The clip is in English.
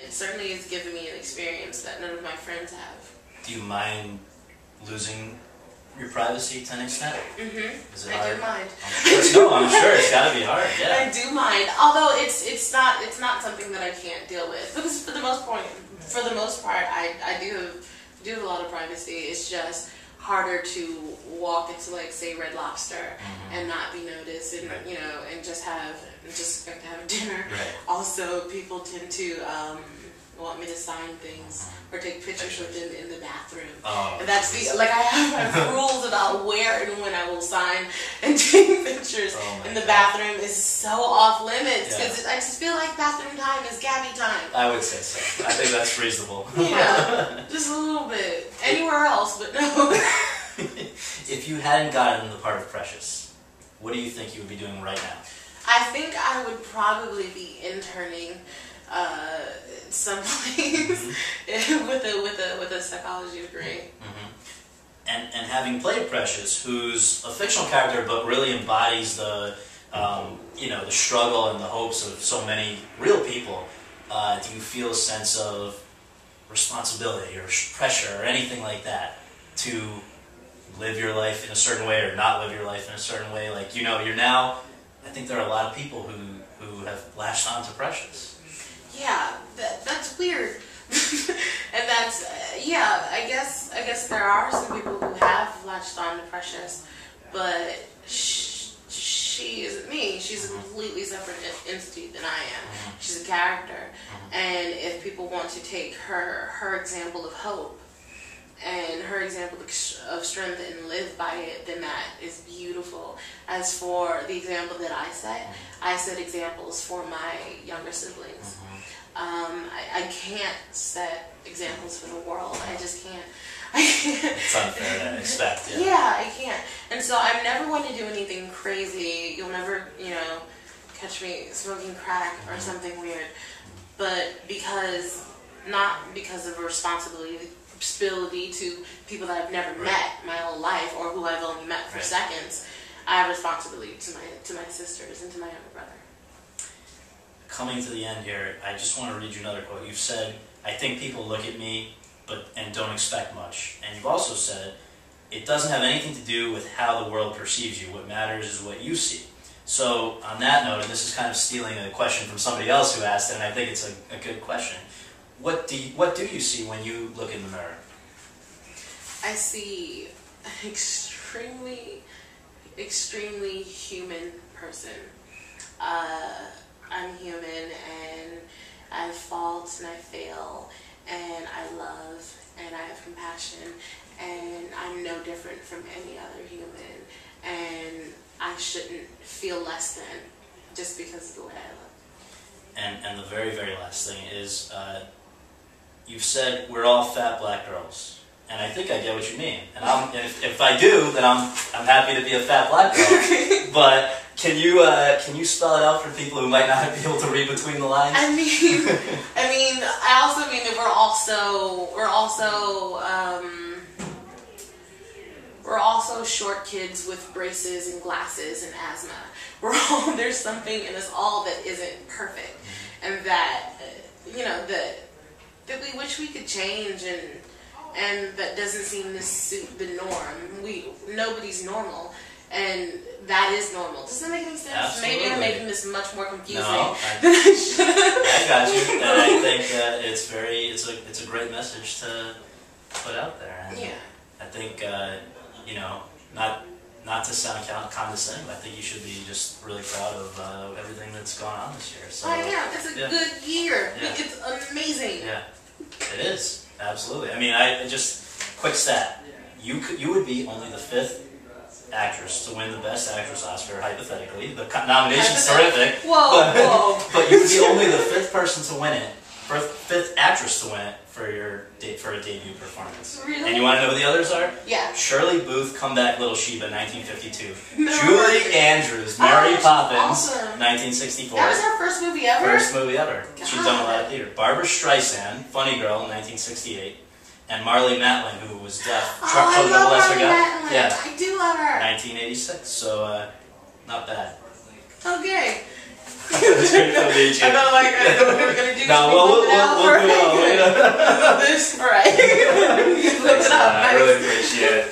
It certainly has given me an experience that none of my friends have. Do you mind losing your privacy to an extent? Mm-hmm. Is it I hard? do mind. No, I'm sure it's got to be hard. Yeah. I do mind, although it's not something that I can't deal with, because for the most part, I do have a lot of privacy. It's just harder to walk into, like, say, Red Lobster and not be noticed, and Right. and just expect to have dinner. Right. Also, people tend to want me to sign things or take pictures with them in the bathroom. Oh, And that's I have rules about where and when I will sign and take pictures in the bathroom is so off limits, because I just feel like bathroom time is Gabby time. I would say so. I think that's reasonable. Yeah, just a little bit. Anywhere else, but no. If you hadn't gotten the part of Precious, what do you think you would be doing right now? I think I would probably be interning someplace with a psychology degree. And having played Precious, who's a fictional character but really embodies the the struggle and the hopes of so many real people, do you feel a sense of responsibility or pressure or anything like that to live your life in a certain way or not live your life in a certain way? Like, you're now, I think there are a lot of people who have latched on to Precious. Yeah, that's weird. And that's, I guess there are some people who have latched on to Precious, but she isn't me. She's a completely separate entity than I am. She's a character. And if people want to take her example of hope and her example of strength and live by it, then that is beautiful. As for the example that I set examples for my younger siblings. I can't set examples for the world. I just can't. It's unfair to expect. Yeah, I can't. And so I'm never going to do anything crazy. You'll never, catch me smoking crack or something weird. But not because of a responsibility to people that I've never met my whole life, or who I've only met for seconds. I have responsibility to my sisters and to my younger brother. Coming to the end here, I just want to read you another quote. You've said, "I think people look at me and don't expect much." And you've also said, "It doesn't have anything to do with how the world perceives you. What matters is what you see." So on that note, and this is kind of stealing a question from somebody else who asked it, and I think it's a good question. What do you see when you look in the mirror? I see an extremely human person. I'm human, and I have faults, and I fail, and I love, and I have compassion, and I'm no different from any other human, and I shouldn't feel less than just because of the way I look. And the very, very last thing is, you've said we're all fat black girls, and I think I get what you mean. And if I do, then I'm happy to be a fat black girl. But can you spell it out for people who might not be able to read between the lines? I also mean that we're also short kids with braces and glasses and asthma. There's something in us all that isn't perfect, and that that we wish we could change, and that doesn't seem to suit the norm. Nobody's normal, and that is normal. Does that make any sense? Absolutely. Maybe I'm making this much more confusing than I should. I got you, and I think that it's a great message to put out there. And I think not to sound condescending, but I think you should be just really proud of everything that's gone on this year. So, I am. It's a good year. Yeah. It's amazing. Yeah, it is. Absolutely. I mean, quick stat. You would be only the 5th actress to win the Best Actress Oscar, hypothetically. The nomination's terrific. Whoa. But you would be only the 5th person to win it, 5th actress to win it for a debut performance. Really? And you want to know who the others are? Yeah. Shirley Booth, Comeback Little Sheba, 1952. No. Julie Andrews, Mary Poppins, awesome. 1964. That was her first movie ever? First movie ever. She's done a lot of theater. Barbara Streisand, Funny Girl, 1968. And Marlee Matlin, who was deaf. I love Marlee Matlin. Yeah. I do love her. 1986. So, not bad. Okay. It's great to meet you. I felt like I know what we were gonna do. No, we'll do it. This, all right. Look it up. I really appreciate it.